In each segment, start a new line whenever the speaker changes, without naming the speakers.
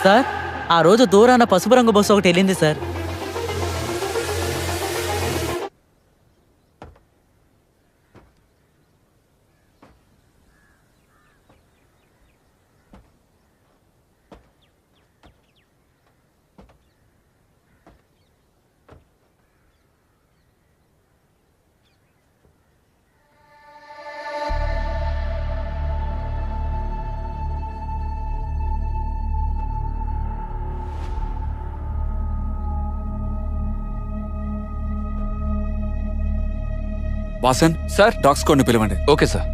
Sir ఆ రోజు దూరాన పసుపు రంగు బస్సు ఒకటి వెళ్ళింది సార్.
వాసన్
సార్,
డాగ్స్ కోడ్ని పిలవండి.
Okay sir.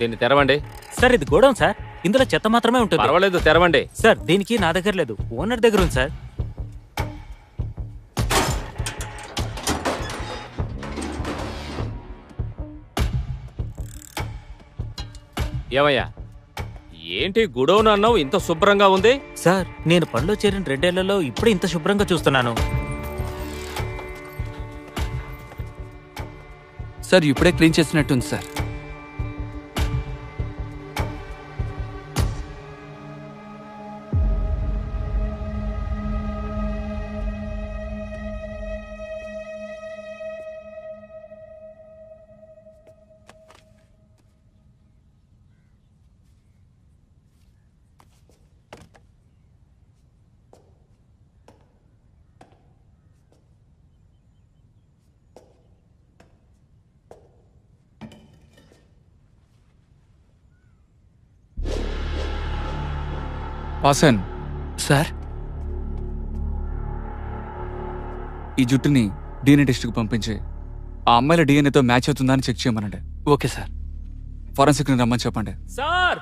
దీన్ని తెరవండి.
సార్ ఇది గోడౌన్ సార్, ఇందులో చెత్త మాత్రమే ఉంటుంది.
పర్వాలేదు, తెరవండి.
సార్ దీనికి నా దగ్గర లేదు, ఓనర్ దగ్గర ఉంది సార్.
ఏమయ్యా, ఏంటి గుడౌన్ అన్నావు, ఇంత శుభ్రంగా ఉంది?
సార్ నేను పనిలో చేరిన 2 ఏళ్లలో ఇప్పుడే ఇంత శుభ్రంగా చూస్తున్నాను.
సార్ ఇప్పుడే క్లీన్ చేసినట్టుంది సార్.
వాసన్
సార్
ఈ జుట్టుని DNA టెస్ట్కి పంపించి ఆ అమ్మాయిల DNAతో మ్యాచ్ అవుతుందా అని చెక్ చేయమనండి.
Okay sir.
ఫారెన్సిక్ రమ్మని చెప్పండి.
సార్,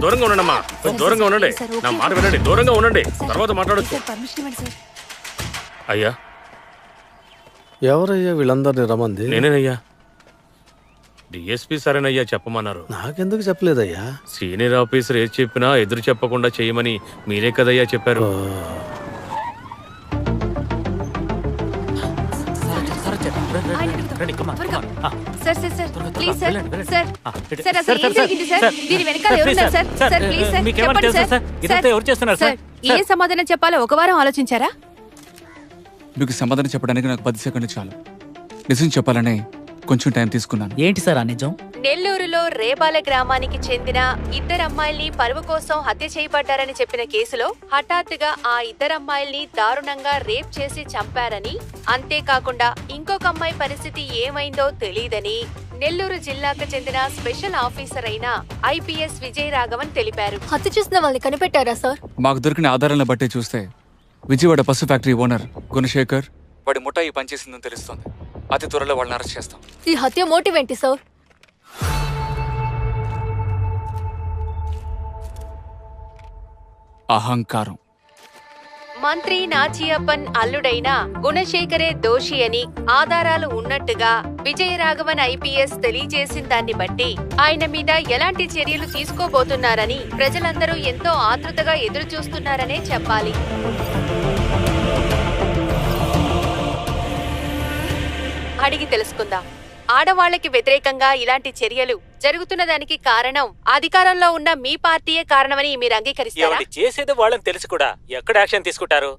దూరంగా ఉండండి, దూరంగా ఉండండి. నా మాట వినండి, దూరంగా ఉండండి, తర్వాత మాట్లాడొచ్చు. అయ్యా,
ఎవరయ్యా వీళ్ళందరినీ రమ్మంది?
నేనేనయ్యా. డిఎస్పీ సరేనయ్యా చెప్పమన్నారు.
నాకెందుకు చెప్పలేదయ్యా?
సీనియర్ ఆఫీసర్ ఏది చెప్పినా ఎదురు చెప్పకుండా చేయమని మీరే కదయ్యా చెప్పారు.
ఏ సమాధానం చెప్పాలో ఒక వారం ఆలోచించారా?
మీకు సమాధానం చెప్పడానికి నాకు 10 సెకండ్లు చాలు. నిజం చెప్పాలని కొంచెం టైం తీసుకున్నాను.
ఏంటి సార్ ఆ నిజం?
నెల్లూరులో రేబాల గ్రామానికి చెందిన 2 అమ్మాయిల్ని పరువు కోసం హత్య చేయబడ్డారని చెప్పిన కేసులో హఠాత్తుగా ఆ 2 అమ్మాయిల్ని దారుణంగా రేప్ చేసి చంపారని, అంతేకాకుండా ఇంకొక అమ్మాయి పరిస్థితి ఏమైందో తెలీదని నెల్లూరు జిల్లాకు చెందిన స్పెషల్ ఆఫీసర్ అయిన IPS విజయరాఘవన్ తెలిపారు.
హత్య చేసిన వాళ్ళని కనిపెట్టారా సార్?
మాకు దొరికిన ఆధారాలను బట్టి చూస్తే విజయవాడ పసు ఫ్యాక్టరీ ఓనర్ గుణశేఖర్ వాడి ముఠాయి పనిచేసిందని తెలుస్తోంది. అతి త్వరలో వాళ్ళని అరెస్ట్ చేస్తాం.
ఈ హత్య మోటివ్ ఏంటి సార్?
అహంకారం.
మంత్రి నాచియప్పన్ అల్లుడైన గుణశేఖరే దోషి అని ఆధారాలు ఉన్నట్టుగా విజయరాఘవన్ IPS తెలియజేసిన దాన్ని బట్టి ఆయన మీద ఎలాంటి చర్యలు తీసుకోబోతున్నారని ప్రజలందరూ ఎంతో ఆతృతగా ఎదురు చూస్తున్నారనే చెప్పాలి. అడిగి తెలుసుకుందాం. ఆడవాళ్లకి వ్యతిరేకంగా ఇలాంటి చర్యలు జరుగుతున్న దానికి కారణం అధికారంలో ఉన్న మీ పార్టీయే కారణమని మీరు అంగీకరిస్తారా?
చేసేది వాళ్ళని తెలిసి కూడా ఎక్కడ యాక్షన్ తీసుకుంటారు?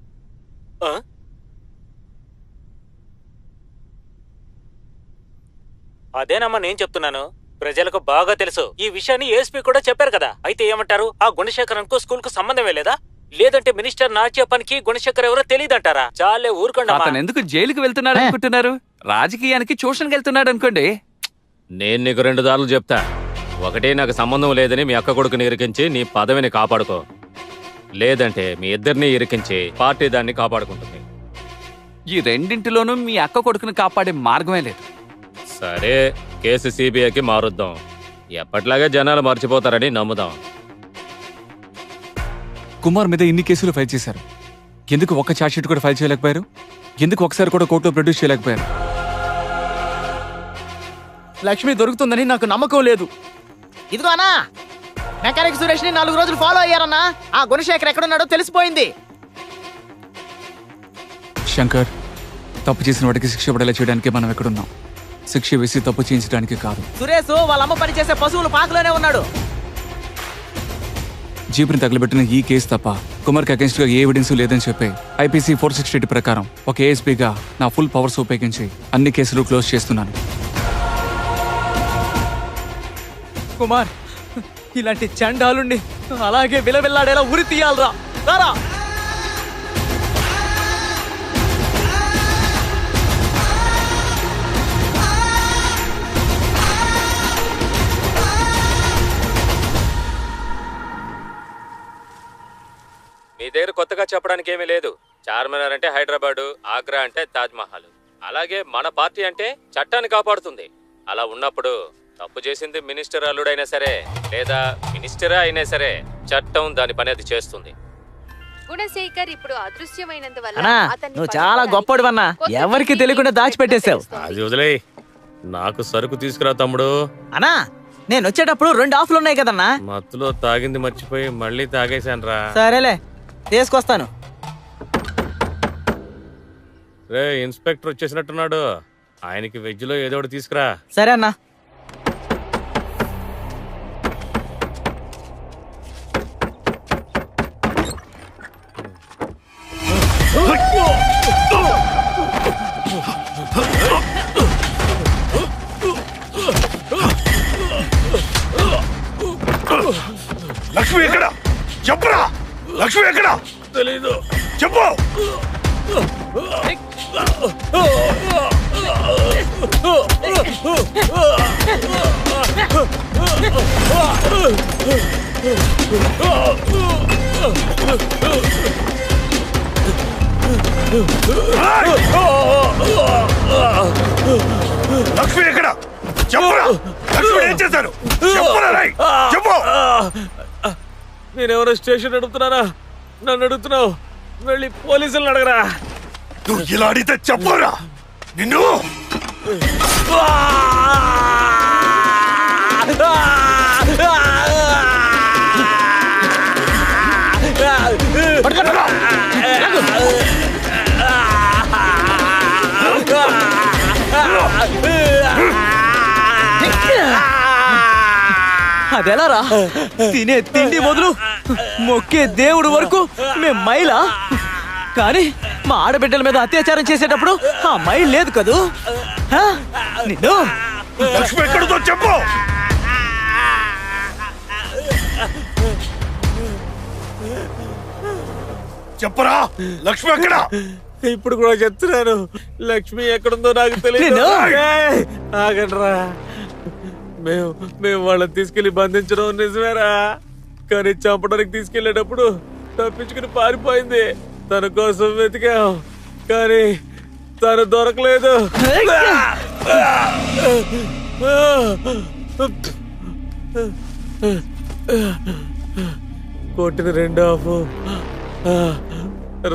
అదేనమ్మా నేను చెప్తున్నాను. ప్రజలకు బాగా తెలుసు ఈ విషయాన్ని ఏఎస్పీ కూడా చెప్పారు కదా. అయితే ఏమంటారు? ఆ గుణశేఖరన్ కు స్కూల్ కు సంబంధమే లేదా? లేదంటే మినిస్టర్ నాట్య పనికి గుణశేఖర్ ఎవరో తెలియదంటారా? చాలే ఊరుకోండి.
అతను ఎందుకు జైలుకి వెళ్తున్నాడు అనుకుంటున్నారు? రాజకీయానికి ట్యూషన్కి వెళ్తున్నాడు అనుకోండి.
నేను నీకు 2 దారులు చెప్తా. ఒకటి, నాకు సంబంధం లేదని మీ అక్క కొడుకుని ఇరికించి నీ పదవిని కాపాడుకో. లేదంటే మీ ఇద్దరిని ఇరికించి పార్టీ దాన్ని కాపాడుకుంటుంది.
ఈ రెండింటిలోనూ మీ అక్క కొడుకుని కాపాడే మార్గమే లేదు.
సరే, కేసు సిబిఐకి మారుద్దాం. ఎప్పట్లాగే జనాలు మర్చిపోతారని నమ్ముదాం.
కుమార్ మీద ఇన్ని కేసులు ఫైల్ చేశారు. ఎందుకు ఒక్క ఛార్జ్షీట్ కూడా ఫైల్ చేయలేకపోయారు? ఎందుకు ఒకసారి కూడా కోర్టులో ప్రొడ్యూస్ చేయలేకపోయారు?
లక్ష్మి దొరుకుతుందని నాకు నమ్మకం లేదు. ఇదిగో అన్నా, మెకానిక్ సురేష్ ని 4 రోజులు ఫాలో అయ్యారన్నా. ఆ గుణశేఖర్ ఎక్కడున్నాడో తెలిసిపోయింది.
శంకర్, తప్పు చేసిన వాటికి శిక్ష పడేలా చేయడానికి మనం ఎక్కడున్నాం. శిక్ష వేసి తప్పు చేయించడానికి కాదు.
సురేష్ వాళ్ళ అమ్మ పని చేసే పశువుల పాకలోనే ఉన్నాడు.
జీపుని తగలబెట్టిన ఈ కేసు తప్ప కుమార్కి అగెన్స్ట్ గా ఏ ఎవిడెన్స్ లేదని చెప్పి ఐపీసీ 468 ప్రకారం ఒక ఏఎస్పీగా నా ఫుల్ పవర్స్ ఉపయోగించి అన్ని కేసులు క్లోజ్ చేస్తున్నాను.
కుమార్, ఇలాంటి చండాలుండి అలాగే విలవిల్లాడేలా ఉరి తీయాలరా. రారా.
మీ దగ్గర కొత్తగా చెప్పడానికి ఏమీ లేదు. చార్మినార్ అంటే హైదరాబాదు, ఆగ్రా అంటే తాజ్మహల్. అలాగే మన పార్టీ అంటే చట్టాన్ని కాపాడుతుంది. అలా ఉన్నప్పుడు తప్పు చేసింది మినిస్టర్ అల్లుడైనా సరే లేదా మినిస్టరే అయినా సరే చట్టం దాని పని అది చేస్తుంది.
గుణశేఖర్ ఇప్పుడు అదృశ్యమైనందువల్ల
అన్నా,
అతన్ని
నువ్వు చాలా
పట్టుకోవడానికి
గొప్పడివన్నా.
కొత్త
ఎవరికి
సిబిఐ
తెలియకుండా దాచిపెట్టేశావు.
అది వదిలే, నాకు సరుకు తీసుకురా తమ్ముడు.
అన్నా, నేను వచ్చేటప్పుడు 2 ఆఫ్లు ఉన్నాయి కదన్నా.
మత్తులో తాగింది మర్చిపోయి మళ్ళీ తాగేశాను రా.
సరేలే, తీసుకొస్తాను.
రే, ఇన్స్పెక్టర్ వచ్చేసినట్టున్నాడు. ఆయనకి వెజ్ లో ఏదో ఒకటి తీసుకురా.
సరే అన్నా.
లక్ష్మి ఎక్కడ? చెప్పరా, లక్ష్మి ఎక్కడ?
తెలీదు.
చెప్పు. లక్ష్మి ఎక్కడ? చెప్పరా, లక్ష్మి ఏం చేశారు? చెప్పరా, రై, చెప్పు.
నేనెవరో స్టేషన్ అడుగుతున్నానా? నన్ను అడుగుతున్నావు? వెళ్ళి పోలీసులను అడగరా.
నువ్వు ఇలా అడిగితే చెప్పరా నిన్ను.
అదెలారా? తినే తిండి మొదలు మొక్కే దేవుడు వరకు మేం మైలా. కానీ మా ఆడబిడ్డల మీద అత్యాచారం చేసేటప్పుడు ఆ మైల్ లేదు కదూ. హ? నిన్ను
లక్ష్మి ఎక్కడుందో చెప్పు. చెప్పరా, లక్ష్మి ఎక్కడ?
ఇప్పుడు కూడా చెప్తున్నాను, లక్ష్మి ఎక్కడుందో నాకు తెలియదు. ఆగండ్రా. మేము వాళ్ళని తీసుకెళ్లి బంధించడం నిజమేరా, కానీ చంపడానికి తీసుకెళ్లేటప్పుడు తప్పించుకుని పారిపోయింది. తన కోసం వెతికాం, కానీ తను దొరకలేదు. కొట్టిన 2 ఆఫ్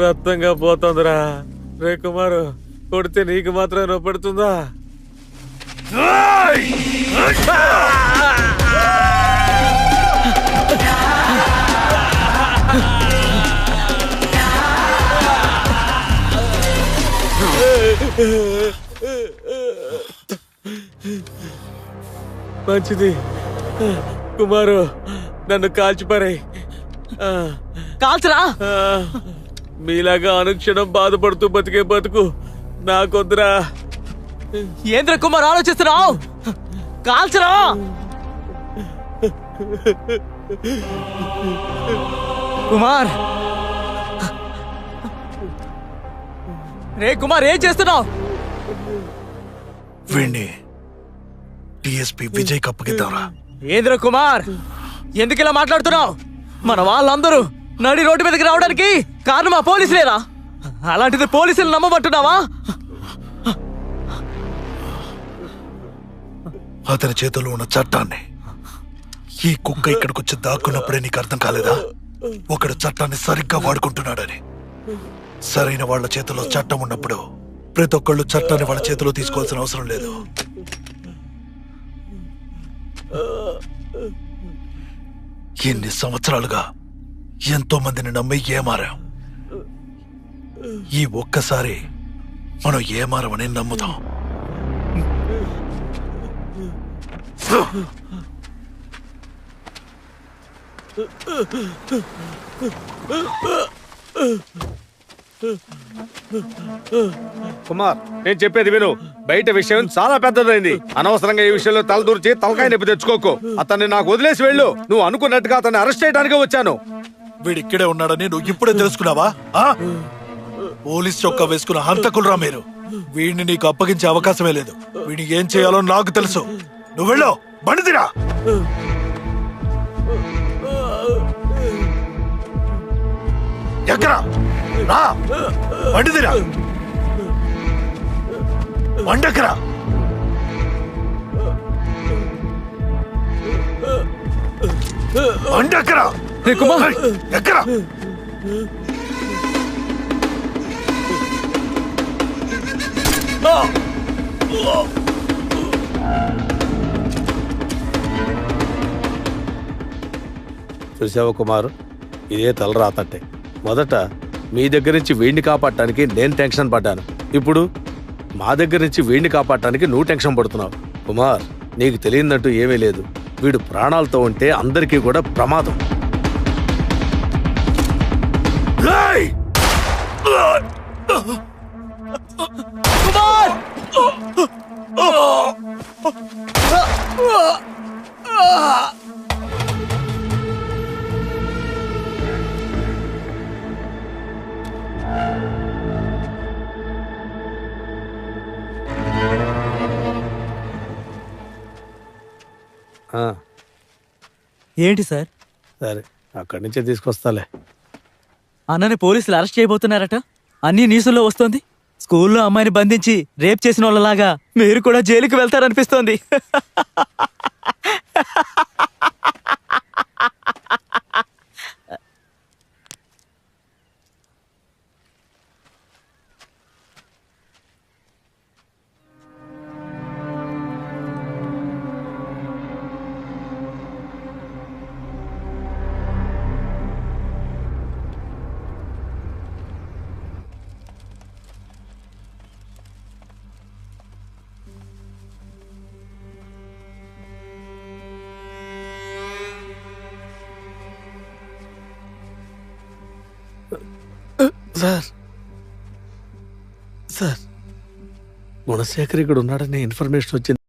రక్తంగా పోతుందిరా. రే కుమారు, కొడితే నీకు మాత్రం నొప్పెడుతుందా? మంచిది కుమారు, నన్ను కాల్చిపారాయి.
కాల్చరా.
మీలాగా అనుక్షణం బాధపడుతూ బతికే బతుకు నాకొద్దురా.
ఏంద్ర కుమార్ ఆలోచిస్తున్నావు? కాల్చరా! కుమార్, రే కుమార్, ఏం చేస్తున్నావు?
వీణ్ణి డిఎస్పీ విజయ్ కప్పగిద్దాంరా.
ఏంద్ర కుమార్, ఎందుకు ఇలా మాట్లాడుతున్నావు? మన వాళ్ళందరూ నడి రోడ్డు మీదకి రావడానికి కారణం ఆ పోలీసులేరా? అలాంటిది పోలీసులు నమ్మమంటున్నావా?
అతని చేతిలో ఉన్న చట్టాన్ని ఈ కుక్క ఇక్కడికొచ్చి దాక్కున్నప్పుడే నీకు అర్థం కాలేదా? ఒకడు చట్టాన్ని సరిగ్గా వాడుకుంటున్నాడని. సరైన వాళ్ళ చేతిలో చట్టం ఉన్నప్పుడు ప్రతి ఒక్కళ్ళు చట్టాన్ని వాళ్ళ చేతిలో తీసుకోవాల్సిన అవసరం లేదు. ఎన్ని సంవత్సరాలుగా ఎంతో మందిని నమ్మి ఏమారాం. ఈ ఒక్కసారి మనం ఏమారమని నమ్ముతాం.
కుమార్, నేను చెప్పేది విను. బయట విషయం చాలా పెద్దదైంది. అనవసరంగా ఈ విషయంలో తలదూర్చి తలకాయ నొప్పి తెచ్చుకోకు. అతన్ని నాకు వదిలేసి వెళ్ళు. నువ్వు అనుకున్నట్టుగా అతన్ని అరెస్ట్ చేయడానికే వచ్చాను.
వీడిక్కడే ఉన్నాడని నువ్వు ఇప్పుడే తెలుసుకున్నావా? పోలీస్ చొక్కా వేసుకున్న హంతకులరా మీరు. వీడిని నీకు అప్పగించే అవకాశమే లేదు. వీడిని ఏం చేయాలో నాకు తెలుసు. నువ్వు వెళ్ళు, బండిదిరా. ఎక్కరా రా, బండిదిరా, బండెక్కరా. బండెక్కరా, ఎక్కరా.
చూసావా కుమార్, ఇదే తలరాతట్టే. మొదట మీ దగ్గర నుంచి వీడిని కాపాడటానికి నేను టెన్షన్ పడ్డాను. ఇప్పుడు మా దగ్గర నుంచి వీడిని కాపాడటానికి నువ్వు టెన్షన్ పడుతున్నావు. కుమార్, నీకు తెలియదంటూ ఏమీ లేదు. వీడు ప్రాణాలతో ఉంటే అందరికీ కూడా ప్రమాదం.
కుమార్! ఏంటి సార్?
సరే, అక్కడి నుంచే తీసుకొస్తాలే.
అన్నని పోలీసులు అరెస్ట్ చేయబోతున్నారట. అన్ని న్యూస్లో వస్తోంది. స్కూల్లో అమ్మాయిని బంధించి రేప్ చేసిన వాళ్ళలాగా మీరు కూడా జైలుకి వెళ్తారనిపిస్తోంది.
సార్, గుణశేఖర్ ఇక్కడ ఉన్నాడని ఇన్ఫర్మేషన్ వచ్చింది.